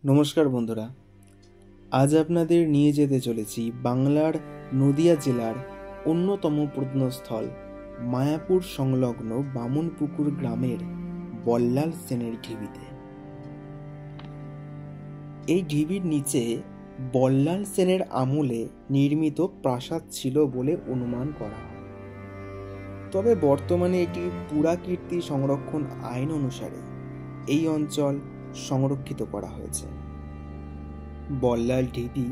নমস্কার বন্ধুরা, আজ আপনাদের নিয়ে যেতে চলেছি বাংলার নদিয়া জেলার অন্যতম প্রত্নস্থল মায়াপুর সংলগ্ন বামুনপুকুর গ্রামের বল্লাল সেনের ঢিবিতে। এই ঢিবির নিচে বল্লাল সেনের আমলে নির্মিত প্রাসাদ ছিল বলে অনুমান করা হয়। তবে বর্তমানে এটি পুরাকীর্তি সংরক্ষণ আইন অনুসারে এই অঞ্চল সংরক্ষিত করা হয়েছে। বল্লাল ঢিবি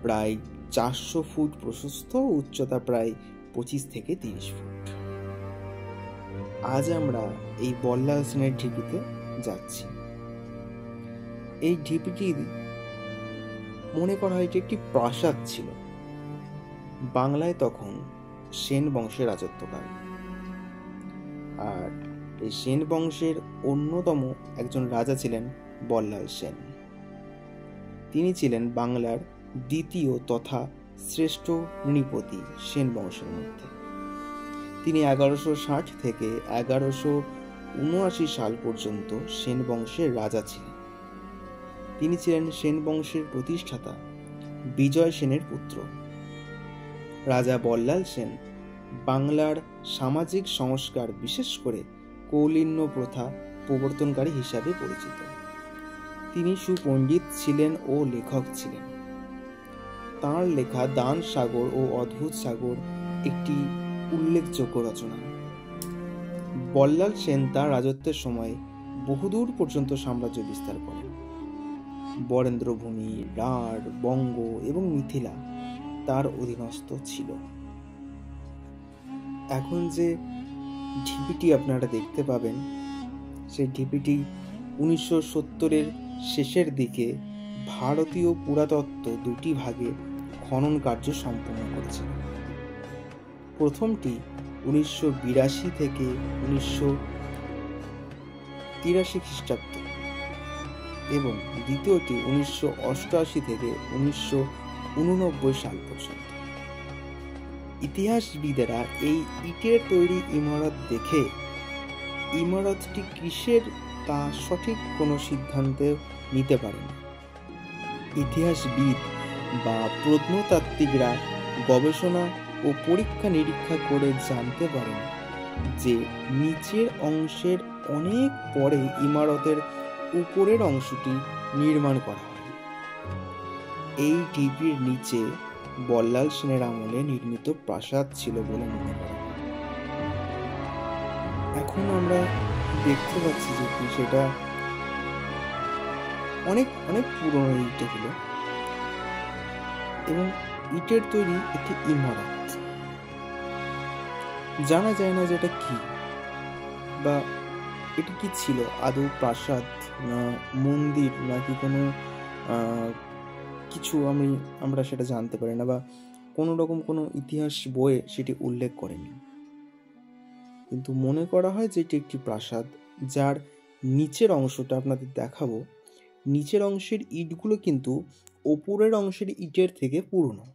প্রায় 400 ফুট প্রশস্ত, উচ্চতা প্রায় 25 থেকে 30 ফুট। আজ আমরা এই বল্লাল সেনের ঢিবিতে যাচ্ছি। এই ঢিবিটি মনে করা হয় একটি প্রাসাদ ছিল। বাংলায় তখন সেন বংশের রাজত্বকাল, আর এই সেন বংশের অন্যতম একজন রাজা ছিলেন বল্লাল সেন। তিনি ছিলেন বাংলার দ্বিতীয় তথা শ্রেষ্ঠ নৃপতি সেন বংশের মধ্যে। তিনি 1160 থেকে 1179 সাল পর্যন্ত সেন বংশের রাজা ছিলেন। তিনি ছিলেন সেন বংশের প্রতিষ্ঠাতা বিজয় সেনের পুত্র। রাজা বল্লাল সেন বাংলার সামাজিক সংস্কার, বিশেষ করে কৌলিন্য প্রথা প্রবর্তনকারী হিসাবে পরিচিত। তিনি সুপণ্ডিত ছিলেন ও লেখক ছিলেন। তাঁর লেখা দান সাগর ও অদ্ভুত সাগর একটি উল্লেখযোগ্য রচনা। বল্লাল সেন তাঁর রাজত্বের সময় বহুদূর পর্যন্ত সাম্রাজ্য বিস্তার করেন। বরেন্দ্রভূমি, রাঢ়, বঙ্গ এবং মিথিলা তার অধীনস্থ ছিল। এখন যে ঢিবিটি আপনারা দেখতে পাবেন, সেই ঢিবিটি 1970-এর শেষের দিকে ভারতীয় পুরাতত্ত্ব দুটি ভাগে খনন কার্য সম্পন্ন করেছে। প্রথমটি 1982 থেকে 1983 খ্রিস্টাব্দ এবং দ্বিতীয়টি 1988 থেকে 1989 সাল পর্যন্ত। ইতিহাসবিদেরা এই ইটের তৈরি ইমারত দেখে ইমারতটি কিসের তা সঠিক কোনো সিদ্ধান্ত নিতে পারেন। ইতিহাসবিদ বা প্রত্নতাত্ত্বিকরা গবেষণা ও পরীক্ষা নিরীক্ষা করে জানতে পারেন যে নিচের অংশের অনেক পরে ইমারতের উপরের অংশটি নির্মাণ করা হয়। এই ঢিবির নিচে বল্লাল সেনের আমলে নির্মিত প্রাসাদ ছিল বলে মনে করা হয়। এখন আমরা দেখতে পাচ্ছি যে সেটা অনেক অনেক পুরনো ইটগুলো এবং ইটের তৈরি একটি ইমারত। জানা যায় না যেটা কি, বা এটি কি ছিল, আদৌ প্রাসাদ না মন্দির নাকি কোনো কিছু, আমরা সেটা জানতে পারি না, বা কোনো রকম কোনো ইতিহাস বইয়ে সেটি উল্লেখ করেনি। কিন্তু মনে করা হয় যে এটি একটি প্রাসাদ, যার নিচের অংশটা আপনাদের দেখাবো। নিচের অংশের ইটগুলো কিন্তু ওপরের অংশের ইটের থেকে পুরনো।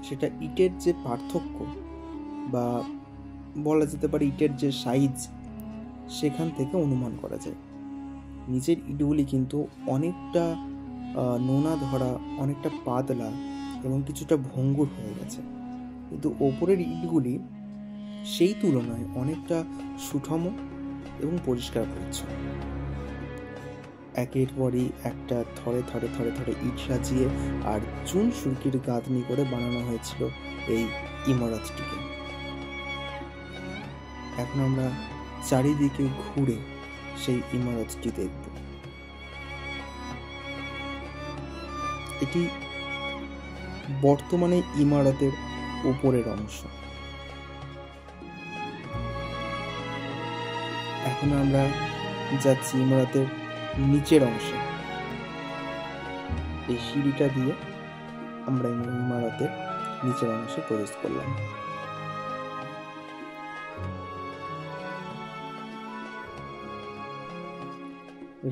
সেটা ইটের যে পার্থক্য, বা বলা যেতে পারে ইটের যে সাইজ, সেখান থেকে অনুমান করা যায়। নিচের ইটগুলি কিন্তু অনেকটা নোনা ধরা, অনেকটা পাতলা এবং কিছুটা ভঙ্গুর হয়ে গেছে, কিন্তু ওপরের ইটগুলি সেই তুলনায় অনেকটা সুঠম এবং পরিষ্কার পরিচ্ছন্ন। একের পরই একটা থরে থরে থরে থরে ইট সাজিয়ে আর চুন সুরকির গাঁথনি করে বানানো হয়েছিল এই ইমারতটিকে। এখন আমরা চারিদিকে ঘুরে সেই ইমারতটি দেখব। এটি বর্তমানে ইমারতের উপরের অংশ। এখন আমরা যাচ্ছি ইমারতের নিচের অংশে। এই সিঁড়িটা দিয়ে আমরা ইমারতের নিচের অংশে প্রবেশ করলাম।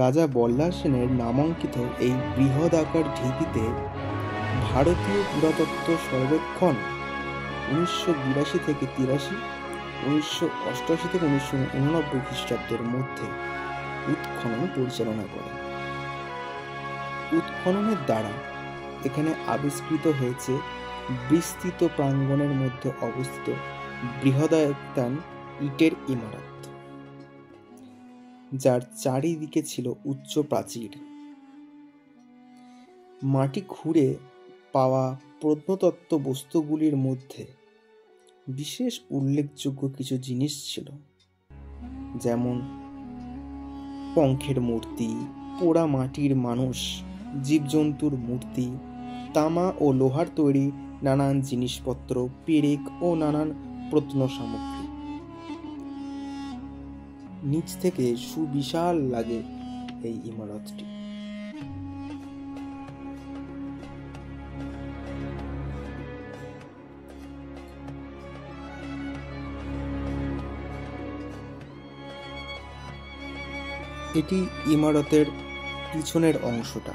রাজা বল্লাল সেনের নামাঙ্কিত এই বৃহৎ আকার ঢিবিতে ভারতীয় পুরাতত্ত্ব সর্বেক্ষণ 1982 থেকে 83, 1988 থেকে 1989 খ্রিস্টাব্দের মধ্যে উৎখনন পরিচালনা করে। উৎখননের দ্বারা এখানে আবিষ্কৃত হয়েছে বিস্তৃত প্রাঙ্গণের মধ্যে অবস্থিত বৃহদায়তান ইটের ইমারত, যার চারিদিকে ছিল উচ্চ প্রাচীর। মাটি খুঁড়ে পাওয়া প্রত্নতত্ত্ব বস্তুগুলির মধ্যে বিশেষ উল্লেখযোগ্য কিছু জিনিস ছিল, যেমন পঙ্খের মূর্তি, পোড়া মাটির মানুষ, জীবজন্তুর মূর্তি, তামা ও লোহার তৈরি নানান জিনিসপত্র, পেরেক ও নানান প্রত্ন সামগ্রী। নিচ থেকে সুবিশাল লাগে এই ইমারতটি। এটি ইমারতের পিছনের অংশটা।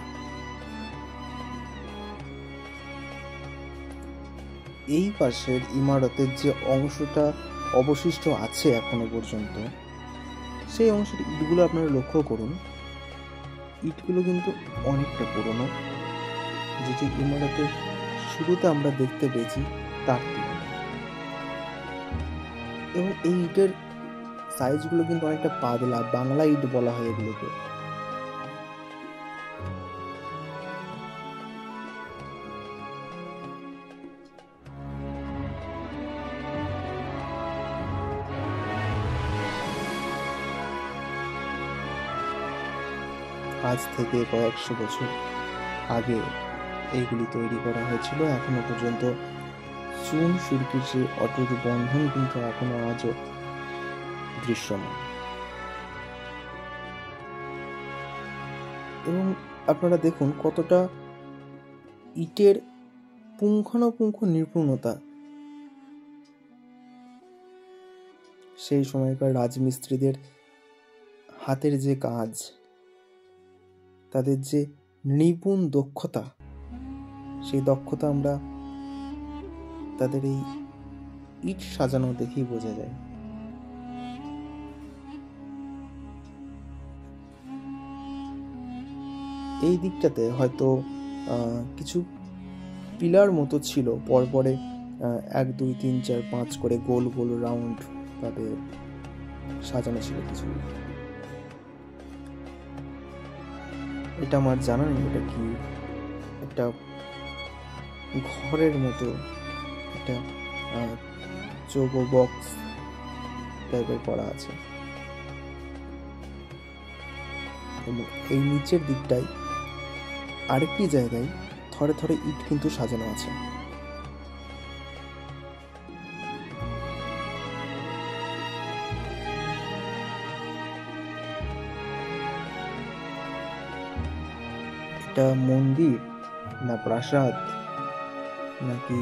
এই পাশের ইমারতের যে অংশটা অবশিষ্ট আছে এখনো পর্যন্ত, সেই অংশের ইটগুলো আপনারা লক্ষ্য করুন। ইটগুলো কিন্তু অনেকটা পুরনো, যেটি ইমারতের শুরুতে আমরা দেখতে পেয়েছি তার তুলনায়। এবং এই ইটের সাইজগুলো কিন্তু অনেকটা পাতলা, বাংলা ইট বলা হয় এগুলোকে। আজ থেকে কয়েকশো বছর আগে এইগুলি তৈরি করা হয়েছিল। এখনো পর্যন্ত চুন সুরকির যে অটুট বন্ধন কিন্তু এখনো আজও দৃশ্যমান। এবং আপনারা দেখুন কতটা ইটের পুঙ্খানুপুঙ্খ নিপুণতা সেই সময়কার রাজমিস্ত্রিদের হাতের যে কাজ, তাদের যে নিপুণ দক্ষতা, সেই দক্ষতা আমরা তাদের এই ইট সাজানো দেখেই বোঝা যায়। এই দিকটাতে হয়তো কিছু পিলার মতো ছিল, পরপরে 1 2 3 4 5 করে গোল গোল রাউন্ড ভাবে সাজানো ছিল কিছু। এটা আমার জানা নেই এটা কি, একটা ঘরের মতো একটা চৌকো বক্স টাইপের করা আছে। এই নিচের দিকটায় আরেকটি জায়গায় থরে থরে ইট কিন্তু সাজানো আছে। এটা মন্দির না প্রাসাদ নাকি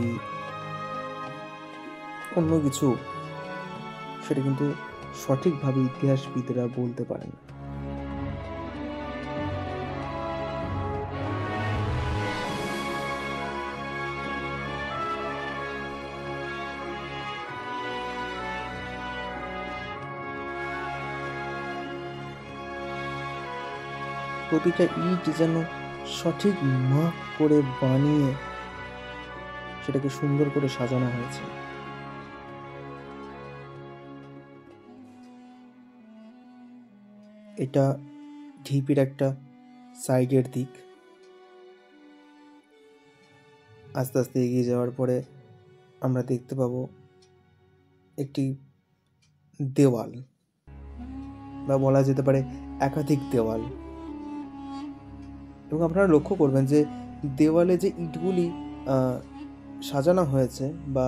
অন্য কিছু, সেটা কিন্তু সঠিকভাবে ইতিহাসবিদরা বলতে পারেন না। প্রতিটা ইট যেন সঠিক মাপ করে বানিয়ে সেটাকে সুন্দর করে সাজানো হয়েছে। এটা ঢিপির একটা সাইডের দিক। আস্তে আস্তে এগিয়ে যাওয়ার পরে আমরা দেখতে পাবো একটি দেওয়াল, বা বলা যেতে পারে একাধিক দেওয়াল। এবং আপনারা লক্ষ্য করবেন যে দেওয়ালে যে ইটগুলি সাজানো হয়েছে বা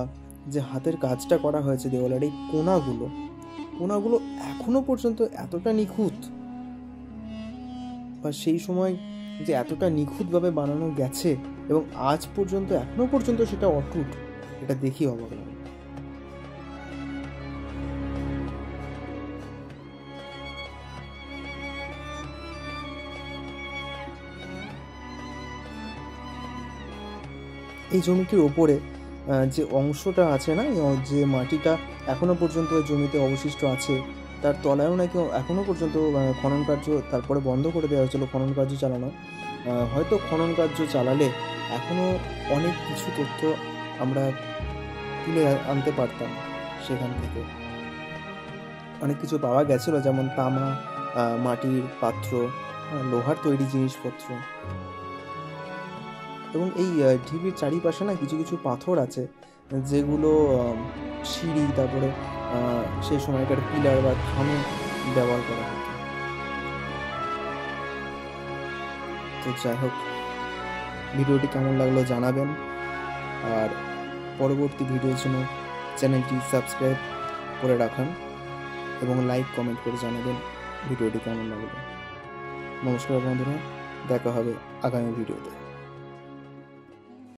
যে হাতের কাজটা করা হয়েছে দেওয়ালের এই কোণাগুলো এখনো পর্যন্ত এতটা নিখুঁত, বা সেই সময় যে এতটা নিখুঁতভাবে বানানো গেছে এবং আজ পর্যন্ত এখনো পর্যন্ত সেটা অটুট, এটা দেখি অবাক লাগে। এই জমিটির ওপরে যে অংশটা আছে না, যে মাটিটা এখনো পর্যন্ত ওই জমিতে অবশিষ্ট আছে, তার তলায়ও নাকি এখনো পর্যন্ত খনন কার্য, তারপরে বন্ধ করে দেওয়া হয়েছিল খনন কার্য চালানো, হয়তো খনন কার্য চালালে এখনও অনেক কিছু তথ্য আমরা তুলে আনতে পারতাম। সেখান থেকে অনেক কিছু পাওয়া গেছিলো, যেমন তামা, মাটির পাত্র, লোহার তৈরি জিনিসপত্র। এবং এই ঢিবির চারিপাশে না কিছু কিছু পাথর আছে, যেগুলো সিঁড়ি, তারপরে সে সময়কার পিলার বা থামে ব্যবহার করা হতো। তো যাই হোক, ভিডিওটি কেমন লাগলো জানাবেন, আর পরবর্তী ভিডিওর জন্য চ্যানেলটি সাবস্ক্রাইব করে রাখান এবং লাইক কমেন্ট করে জানাবেন ভিডিওটি কেমন লাগলো। নমস্কার বন্ধুরা, দেখা হবে আগামী ভিডিওতে।